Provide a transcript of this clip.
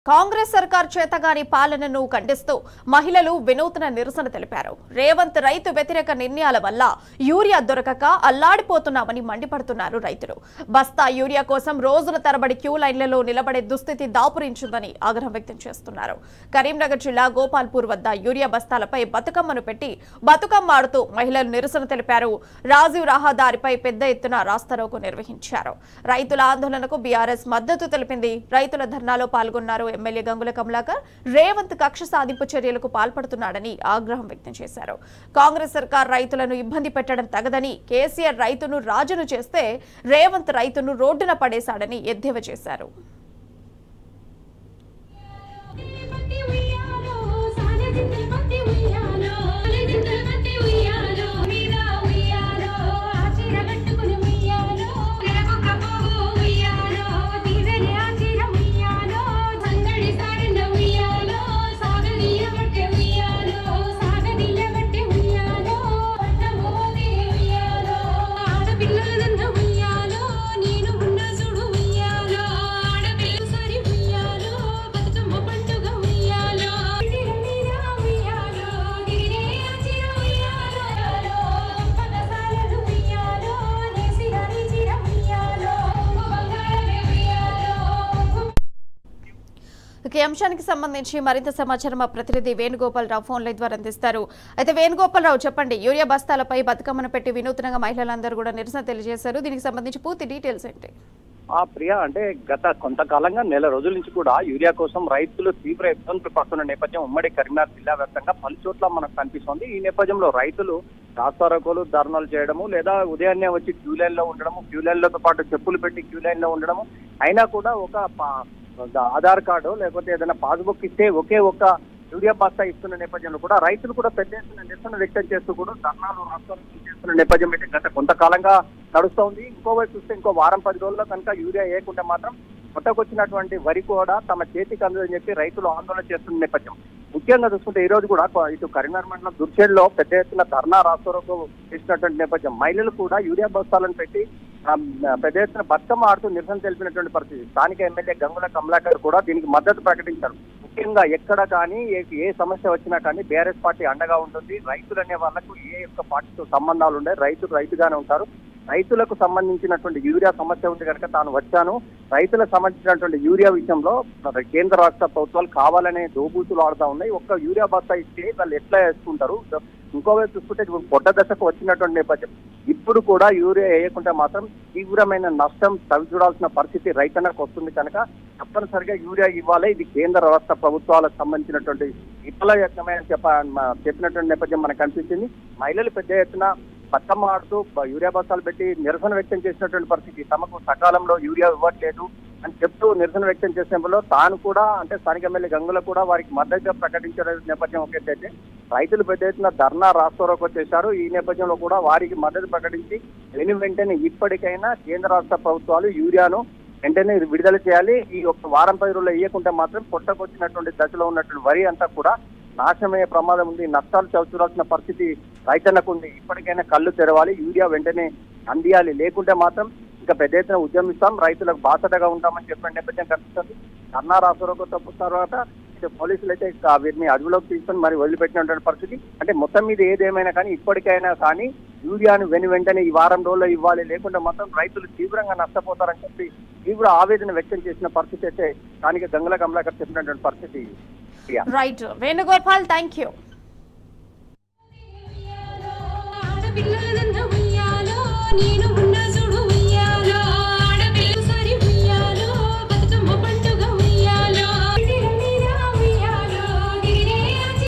కాంగ్రెస్ సర్కార్ చేతగాని పాలనను ఖండిస్తూ మహిళలు వినూత్న నిరసన తెలిపారు. రేవంత్ రైతు వ్యతిరేక నిర్ణయాల వల్ల యూరియా దొరకక అల్లాడిపోతున్నామని మండిపడుతున్నారు రైతులు. బస్తా యూరియా కోసం రోజుల తరబడి క్యూ లైన్లలో నిలబడే దుస్థితి దాపురించిందని ఆగ్రహం వ్యక్తం చేస్తున్నారు. కరీంనగర్ జిల్లా గోపాల్పూర్ వద్ద యూరియా బస్తాలపై బతుకమ్మను పెట్టి బతుకమ్మ ఆడుతూ మహిళలు నిరసన తెలిపారు. రాజీవ్ రహదారిపై పెద్ద ఎత్తున రాస్తారోకో నిర్వహించారు. రైతుల ఆందోళనకు బీఆర్ఎస్ మద్దతు తెలిపింది. రైతుల ధర్నాలో పాల్గొన్నారు. ఎమ్మెల్యే గంగుల కమలాకర్ రేవంత్ కక్ష సాధింపు చర్యలకు పాల్పడుతున్నాడని ఆగ్రహం వ్యక్తం చేశారు. కాంగ్రెస్ సర్కార్ రైతులను ఇబ్బంది పెట్టడం తగదని, కేసీఆర్ రైతును రాజును చేస్తే రేవంత్ రైతును రోడ్డున పడేశాడని ఎద్దేవా చేశారు. ఈ అంశానికి సంబంధించి మరింత సమాచారం మా ప్రతినిధి వేణుగోపాలరావు ఫోన్ లైన్ ద్వారా అందిస్తారు. అయితే వేణుగోపాలరావు, చెప్పండి, యూరియా బస్తాలపై బతుకమ్మను పెట్టి వినూత్నంగా మహిళలందరూ కూడా నిరసన తెలియజేశారు. దీనికి సంబంధించి పూర్తి డీటెయిల్స్ ఏంటి? ప్రియా, అంటే గత కొంతకాలంగా నెల రోజుల నుంచి కూడా యూరియా కోసం రైతులు తీవ్ర ఇబ్బందులు పడుతున్న నేపథ్యం ఉమ్మడి కరీంనగర్ జిల్లా వ్యాప్తంగా పలు చోట్ల మనకు కనిపిస్తోంది. ఈ నేపథ్యంలో రైతులు రాస్తారోకోలు, ధర్నాలు చేయడము, లేదా ఉదయాన్నే వచ్చి క్యూ లైన్ లో ఉండడము, క్యూ లైన్లతో పాటు చెప్పులు పెట్టి క్యూ లైన్ లో ఉండడము, అయినా కూడా ఒక ఆధార్ కార్డు లేకపోతే ఏదైనా పాస్బుక్ ఇస్తే ఒకే ఒక్క యూరియా బస్తా ఇస్తున్న నేపథ్యంలో కూడా రైతులు కూడా పెద్ద ఎత్తున నిరసన వ్యక్తం చేస్తూ కూడా ధర్నాలు, రాస్తారోకోలు చేస్తున్న నేపథ్యం అయితే గత కొంతకాలంగా నడుస్తోంది. ఇంకోవైపు చూస్తే ఇంకో వారం 10 రోజుల్లో కనుక యూరియా వేయకుంటే మాత్రం కొట్టకొచ్చినటువంటి వరి కూడా తమ చేతికి అందదని చెప్పి రైతులు ఆందోళన చేస్తున్న నేపథ్యం. ముఖ్యంగా చూసుకుంటే ఈ రోజు కూడా ఇటు కరీంనగర్ మండలం దుర్చేడులో పెద్ద ఎత్తున ధర్నా, రాస్తారోకో చేసినటువంటి నేపథ్యం. మహిళలు కూడా యూరియా బస్తాలను పెట్టి పెద్ద ఎత్తున బతుకమ్మ ఆడుతూ నిరసన తెలిపినటువంటి పరిస్థితి. స్థానిక ఎమ్మెల్యే గంగుల కమలాకర్ కూడా దీనికి మద్దతు ప్రకటించారు. ముఖ్యంగా ఎక్కడ కానీ ఏ సమస్య వచ్చినా కానీ బీఆర్ఎస్ పార్టీ అండగా ఉంటుంది. రైతులు అనే వాళ్ళకు ఏ యొక్క పార్టీతో సంబంధాలు ఉండే, రైతుగానే ఉంటారు. రైతులకు సంబంధించినటువంటి యూరియా సమస్య ఉంది కనుక తాను వచ్చాను. రైతులకు సంబంధించినటువంటి యూరియా విషయంలో కేంద్ర రాష్ట్ర ప్రభుత్వాలు కావాలనే దోబూతులు ఆడుతూ ఉన్నాయి. ఒక్క యూరియా బస్తా ఇస్తే వాళ్ళు ఎట్లా వేసుకుంటారు? ఇంకోవైపు చూసుకుంటే పొట్ట దశకు వచ్చినటువంటి నేపథ్యం. ఇప్పుడు కూడా యూరియా వేయకుంటే మాత్రం తీవ్రమైన నష్టం చవిచూడాల్సిన పరిస్థితి రైతన్నకు వస్తుంది కనుక తప్పనిసరిగా యూరియా ఇవ్వాలి. ఇది కేంద్ర రాష్ట్ర ప్రభుత్వాలకు సంబంధించినటువంటి విఫల యత్నమే అని చెప్పినటువంటి నేపథ్యం మనకు కనిపించింది. మహిళలు పెద్ద ఎత్తున బతుకమ్మ ఆడుతూ యూరియా బస్తాలు పెట్టి నిరసన వ్యక్తం చేసినటువంటి పరిస్థితి. తమకు సకాలంలో యూరియా ఇవ్వట్లేదు అని చెప్తూ నిరసన వ్యక్తం చేసినప్పుడు తాను కూడా, అంటే స్థానిక ఎమ్మెల్యే గంగుల కూడా వారికి మద్దతుగా ప్రకటించిన నేపథ్యం ఒకటైతే రైతులు పెద్ద ఎత్తున ధర్నా, రాస్తారోకో చేశారు. ఈ నేపథ్యంలో కూడా వారికి మద్దతు ప్రకటించి వెంటనే ఇప్పటికైనా కేంద్ర రాష్ట్ర ప్రభుత్వాలు యూరియాను వెంటనే విడుదల చేయాలి. ఈ ఒక వారం 10 రోజుల్లో ఇవ్వకుంటే మాత్రం పొట్టకొచ్చినటువంటి దశలో ఉన్నటువంటి వరి అంతా కూడా నాశనమయ్యే ప్రమాదం ఉంది. నష్టాలు చవిచూడాల్సిన పరిస్థితి రైతన్నకు ఉంది. ఇప్పటికైనా కళ్ళు తెరవాలి, యూరియా వెంటనే అందియాలి. లేకుంటే మాత్రం ఇంకా పెద్ద ఎత్తున ఉద్యమిస్తాం, రైతులకు బాధ్యతగా ఉంటామని చెప్పిన నేపథ్యం కనిపిస్తుంది. ధర్నా, రాస్తారోకో తర్వాత పోలీసులు అయితే వీరిని అదుపులోకి తీసుకొని మరి వదిలిపెట్టినటువంటి పరిస్థితి. అంటే మొత్తం మీద ఏదేమైనా కానీ ఇప్పటికైనా కానీ యూరియాను వెంటనే ఈ వారం రోజుల్లో ఇవ్వాలి, లేకుంటే మాత్రం రైతులు తీవ్రంగా నష్టపోతారని చెప్పి తీవ్ర ఆవేదన వ్యక్తం చేసిన పరిస్థితి అయితే స్థానిక గంగుల కమలాకర్ చెప్పినటువంటి పరిస్థితి. Right Venugopal, thank you.